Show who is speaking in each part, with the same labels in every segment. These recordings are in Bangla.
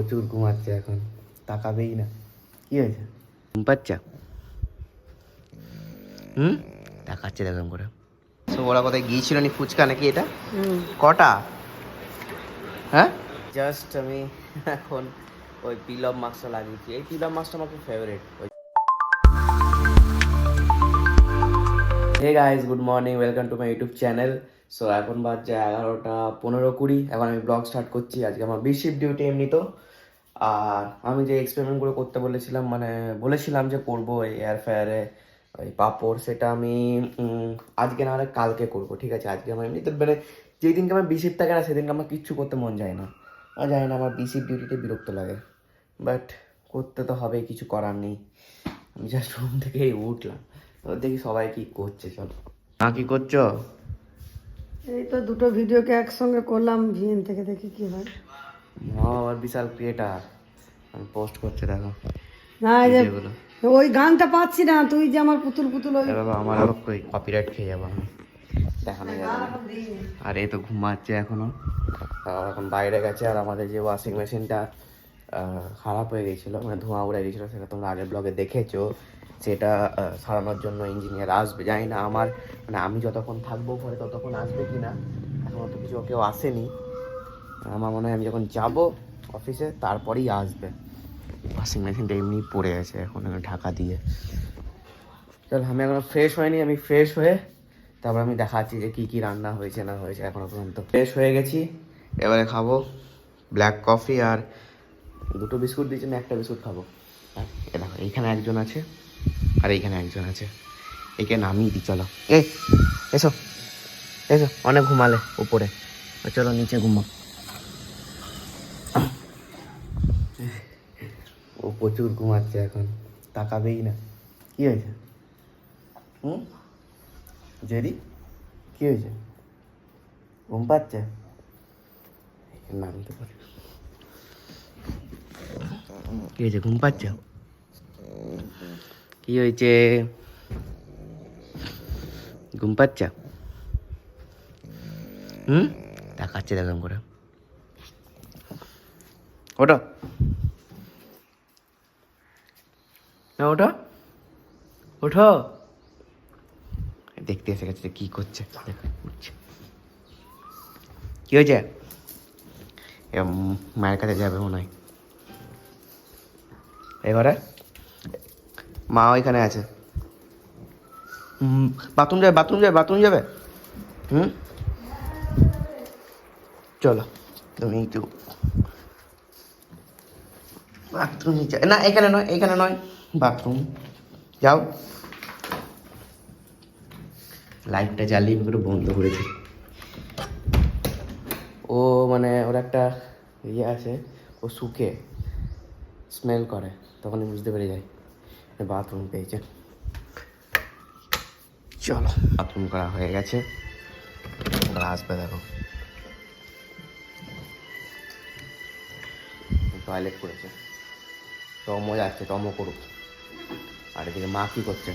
Speaker 1: প্রচুর ঘুমাচ্ছে এখন, তাকাবেই না। কি হয়েছে, ঘুম পাচ্ছে? তাকাচ্ছে দেখুন করে। তো ওরা কোথায় গিয়েছিল নি, ফুচকা নাকি এটা? কটা? হ্যাঁ, জাস্ট আমি এখন ওই পিলভ মাছটা লাগিয়েছি। এই পিলভ মাছটা আমার খুব favourite. Hey guys, good morning, welcome to my YouTube channel. So এখন বাজছে 11:15-20। এখন আমি ব্লগ স্টার্ট করছি। আজকে আমার বিশিপ ডিউটি এমনি তো। আর আমি যে এক্সপেরিমেন্টগুলো করতে বলেছিলাম, বলেছিলাম যে করবো এই এয়ার ফ্রায়ারে ওই পাঁপড়, সেটা আমি আজকে না হলে কালকে করবো, ঠিক আছে? আজকে আমার এমনিতে যেই দিনকে আমার বিশিপ থাকে না সেদিনকে আমার কিচ্ছু করতে মন যায় না। আর জানি না, আমার বিশিপ ডিউটিতে বিরক্ত লাগে, বাট করতে তো হবে, কিছু করার নেই। আমি জাস্ট রুম থেকে উঠলাম, তো দেখি সবাই কি করছে। চলো, কি করছো?
Speaker 2: এই তো দুটো ভিডিওকে একসঙ্গে করলাম, ভিএন থেকে দেখি কি হয়।
Speaker 1: আমার বিশাল ক্রিয়েটার, আমি পোস্ট করছে দেখো
Speaker 2: না এই যে
Speaker 1: ভিডিওগুলো।
Speaker 2: ওই গানটা পাচ্ছি না, তুই যে আমার পুতুল পুতুল ওই
Speaker 1: বাবা, আমার ওই কপিরাইট খেয়ে যাবো আমি, দেখানো যাবে না। আর এই তো ঘুমাচ্ছে এখনো, এখন বাইরে গেছে। আর আমাদের যে ওয়াশিং মেশিনটা খারাপ হয়ে গেছিলো, ধোঁয়া উড়ে গেছিলো, সেটা তোমরা আগের ব্লগে দেখেছো। সেটা সারানোর জন্য ইঞ্জিনিয়ার আসবে। জানি না আমার আমি যতক্ষণ থাকবো ঘরে ততক্ষণ আসবে কি না, এখনও তো কিছু কেউ আসেনি। আমার মনে হয় আমি যখন যাব অফিসে তারপরেই আসবে। ওয়াশিং মেশিনটা এমনি পড়ে আছে এখন ঢাকা দিয়ে। চল, আমি এখনো ফ্রেশ হয়নি, আমি ফ্রেশ হয়ে তারপর আমি দেখাচ্ছি যে কী কী রান্না হয়েছে না হয়েছে। এখনো পর্যন্ত ফ্রেশ হয়ে গেছি, এবারে খাবো ব্ল্যাক কফি আর দুটো বিস্কুট দিয়েছে, আমি একটা বিস্কুট খাবো। আর এ দেখো, এইখানে একজন আছে আর এইখানে একজন আছে, একে নামিয়ে দিই। চলো এসো এসো, অনেক ঘুমালে উপরে, চলো নিচে ঘুমা। ও প্রচুর ঘুমাচ্ছে এখন, তাকাবেই না। কি হয়েছে? জেরি, কি হয়েছে? ঘুম পাচ্ছে? নামতে পারে। কি হয়েছে, ঘুম পাচ্ছে? কি হয়েছে, ঘুম পাচ্ছে? তাকাচ্ছে দেখুন করে। ওটা না, ওটা ওঠো। দেখতে এসে গেছে কি করছে, উঠছে। কি হয়েছে? মায়ের কাছে যাবে মনে হয়। এবারে মা ওইখানে আছে। বাথরুম যাবে, বাথরুম যাবে, বাথরুম যাবে। চলো, তুমি একটু বাথরুম না, এখানে নয়, এখানে নয়, বাথরুম যাও। লাইটটা জ্বালিয়ে পুরো বন্ধ করেছে। ও ওর একটা ইয়ে আছে, ও শুকে স্মেল করে, তখনই বুঝতে পেরে যায় বাথরুম পেয়েছে। চলো, বাথরুম করা হয়ে গেছে, ওরা আসবে দেখো। টয়লেট করেছে, টমও যাচ্ছে, টমও করুক। আর এদিকে মা কি করছে?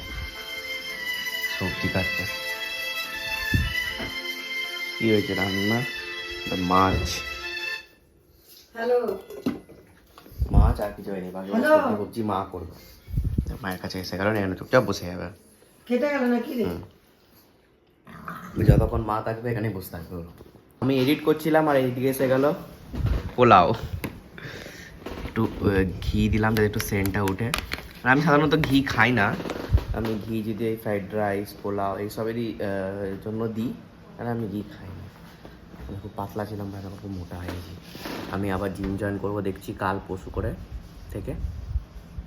Speaker 1: সবজি কাটছে। কি হয়েছে রান্না? মাছ।
Speaker 2: হ্যালো,
Speaker 1: মাছ আর কিছু হয়নি, বাকি সবজি মা করবে। মায়ের কাছে এসে গেল, এখানে চুপচাপ বসে যাবে।
Speaker 2: কেটে গেল নাকি রে?
Speaker 1: যতক্ষণ মা থাকবে এখানেই বসে থাকবে। আমি এডিট করছিলাম আর এইদিকে এসে গেল পোলাও। একটু ঘি দিলাম যাতে একটু সেন্টটা উঠে। আর আমি সাধারণত ঘি খাই না, আমি ঘি যদি এই ফ্রাইড রাইস, পোলাও এইসবেরই জন্য দিই, আর আমি ঘি খাই না। আমি খুব পাতলা ছিলাম ভাই, আমার খুব মোটা হয়ে গেছি। আমি আবার জিম জয়েন করবো দেখছি কাল পরশু করে থেকে।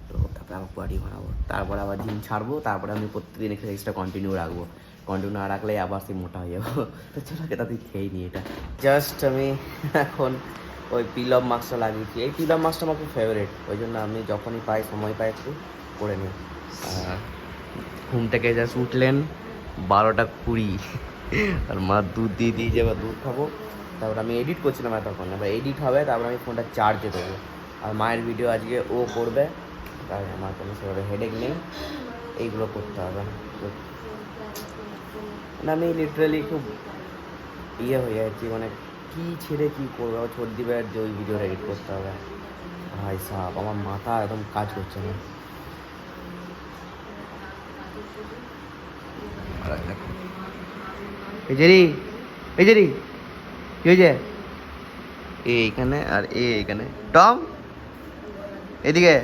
Speaker 1: তো তারপরে আবার বডি বানাবো, তারপরে আবার জিম ছাড়বো, তারপরে আমি প্রত্যেকদিন এক্সারসাইজটা কন্টিনিউ রাখবো। কন্টিনিউ না রাখলে আবার সেই মোটা হয়ে যাবো। তো চলো, তাদের খেয়ে নিই এটা। জাস্ট আমি এখন ওই পিলভ মাছটা লাগিয়েছি। এই পিলভ মাছটা আমার খুব ফেভারিট, ওই জন্য আমি যখনই পাই, সময় পাই, একটু করে নিই। ঘুম থেকে জাস্ট উঠলেন 12:20, আর মা দুধ দিয়ে যে এবার দুধ খাবো। তারপর আমি এডিট করছিলাম এতক্ষণ, এবার এডিট হবে, তারপর আমি ফোনটা চার্জে দেবো। আর মায়ের ভিডিও আজকে ও করবে, তাই আমার কোনো সেভাবে হেডেক নেই, এইগুলো করতে হবে না। আমি লিটারালি খুব হয়ে যাচ্ছি, কী ছেড়ে কী করবো, ছোট দিবে আর যে ওই ভিডিও এডিট করতে হবে। ভাই সাহেব, আমার মাথা একদম কাজ করছে না। এই যে রে, এই যে রে, কি হয়েছে? এইখানে আর এইখানে। টম এদিকে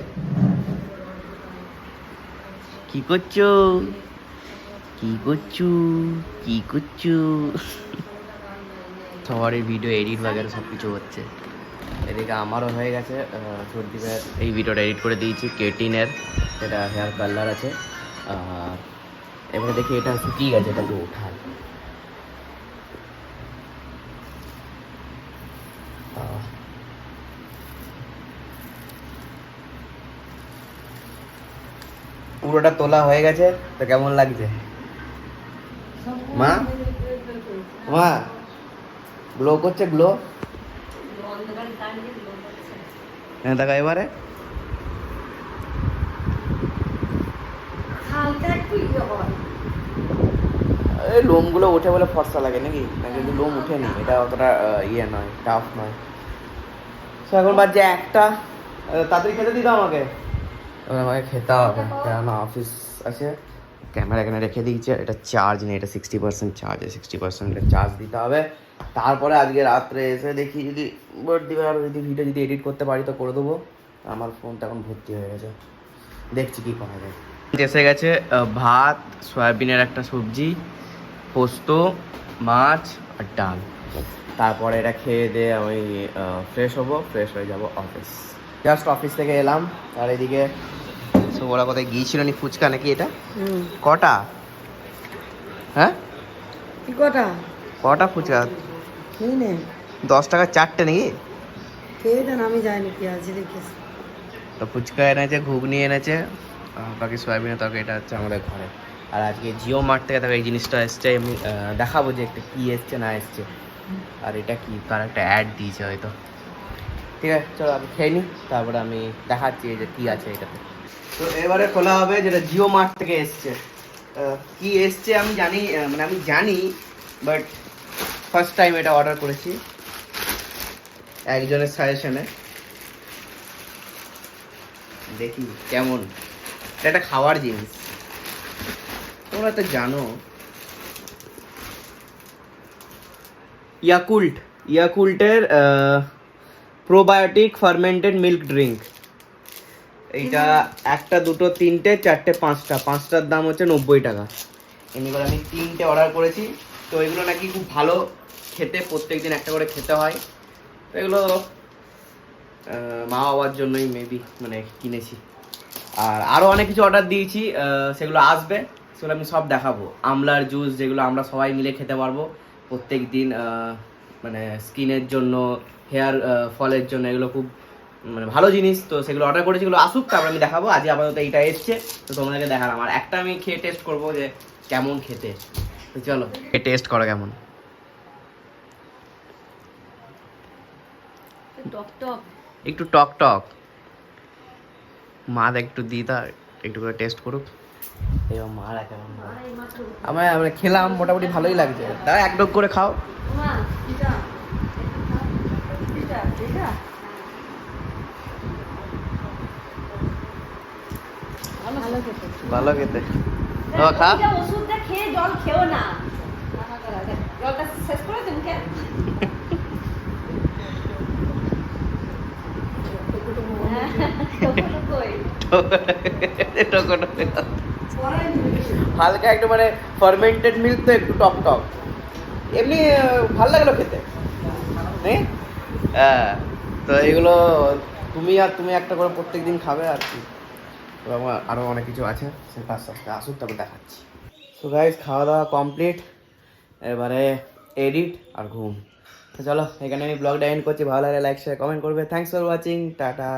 Speaker 1: কি করছো, কি করছো, কি করছো? সবারই ভিডিও এডিট বাগেরা সব কিছু হচ্ছে। এদিকে আমারও হয়ে গেছে। সর্দিকে এই ভিডিওটা এডিট করে দিয়েছি কেটিনের, এটা হেয়ার কালার আছে। আর এবারে দেখি এটা শুকিয়ে গেছে, এটাকে উঠাই। পুরোটা তোলা হয়ে গেছে, তো কেমন লাগছে মা? মা গ্লো করছে, গ্লো। হ্যাঁ দেখা এবারে এই লোমগুলো ওঠে বলে ফর্সা লাগে নাকি? কিন্তু লোম উঠেনি, এটা অতটা ইয়ে নয়, টাফ নয়। এখন বাজে একটা, তাড়াতাড়ি খেতে দিত আমাকে, আমাকে খেতে হবে, কেন অফিস আছে। ক্যামেরা এখানে রেখে দিয়েছে, এটা চার্জ নেই, এটা 60% চার্জ, 60% চার্জ দিতে হবে। তারপরে আজকে রাত্রে এসে দেখি যদি আর যদি ভিডিও যদি এডিট করতে পারি তো করে দেবো। আমার ফোনটা এখন ভর্তি হয়ে গেছে, দেখছি কী করা যায়। এসে গেছে ভাত, সয়াবিনের একটা সবজি, পোস্ত, মাছ আর ডাল। তারপরে এটা খেয়ে দিয়ে আমি ফ্রেশ হবো, ফ্রেশ হয়ে যাব অফিস। জাস্ট অফিস থেকে এলাম। আর এদিকে ওরা কোথায় গিয়েছিল নি, ফুচকা নাকি এটা? কটা? হ্যাঁ
Speaker 2: কি কটা?
Speaker 1: কটা ফুচকা?
Speaker 2: খেয়ে নে,
Speaker 1: 10 টাকা 4টে নাকি?
Speaker 2: খেয়ে দেন, আমি যাইনি কি আছে দেখিস।
Speaker 1: তো ফুচকা এনেছে, ঘুগনি এনেছে, বাকি সয়াবিনের তরকারি, এটা হচ্ছে আমাদের ঘরে। আর আজকে জিও মার্ট থেকে দেখো এই জিনিসটা এসছে, আমি দেখাবো যে একটা কী এসছে না এসছে। আর এটা কি, তার একটা অ্যাড দিয়েছে হয়তো। ঠিক আছে চলো আমি খেয়ে নিই, তারপরে আমি দেখাচ্ছি যে কী আছে এটাতে। তো এবারে খোলা হবে যেটা জিও মার্ট থেকে এসছে। কি এসছে আমি জানি, মানে আমি জানি, বাট ফার্স্ট টাইম এটা অর্ডার করেছি একজনের সাজেশনে। দেখি কেমন। এটা একটা খাওয়ার জিনিস, তোমরা তো জানো। ইয়াকুল্টের প্রোবায়োটিক ফার্মেন্টেড মিল্ক ড্রিঙ্ক। এইটা একটা, দুটো, তিনটে, চারটে, পাঁচটার দাম হচ্ছে 90 টাকা। এমনি করে আমি 3টে অর্ডার করেছি। তো এগুলো নাকি খুব ভালো খেতে, প্রত্যেকদিন একটা করে খেতে হয়। তো এগুলো মা বাবার জন্যই মেবি মানে কিনেছি। আর আরও অনেক কিছু অর্ডার দিয়েছি, সেগুলো আসবে, সেগুলো আমি সব দেখাবো। আমলার জুস, যেগুলো আমরা সবাই মিলে খেতে পারবো প্রত্যেক দিন, মানে স্কিনের জন্য, হেয়ার ফলের জন্য, এগুলো খুব মানে ভালো জিনিস। তো সেগুলো অর্ডার করেছি, এগুলো আসুক, তারপর আমি দেখাবো। আজকে আপাতত এইটা এসছে, তো তোমাদেরকে দেখালাম। আর একটা আমি খেয়ে টেস্ট করবো যে কেমন খেতে। তো চলো টেস্ট করো কেমন। একটু টক টক, মা একটু দিই, তার একটু করে টেস্ট করুক। মারা কেমন আমরা খেলাম, মোটামুটি ভালোই লাগছে। তারা এক ডোক করে খাও। ভালো খেতে। খা।
Speaker 3: ওষুধটা খেয়ে জল খেও না, জলটা শেষ করে দিন কে।
Speaker 1: হালকা একটু মানে ফার্মেন্টেড মিল্ক, তো একটু টক টক, এমনি ভালো লাগলো খেতে। হ্যাঁ, তো এগুলো তুমি একটা করে প্রত্যেকদিন খাবে আর কি। আমার আরও অনেক কিছু আছে, সেটা আস্তে আস্তে আসুক, তারপর দেখাচ্ছি। তো গাইস, খাওয়া দাওয়া কমপ্লিট, এবারে এডিট আর ঘুম। তো চলো এখানে আমি ব্লগটা এন্ড করছি। ভালো লাগলে লাইক শেয়ার কমেন্ট করবে। Thanks for watching, tata.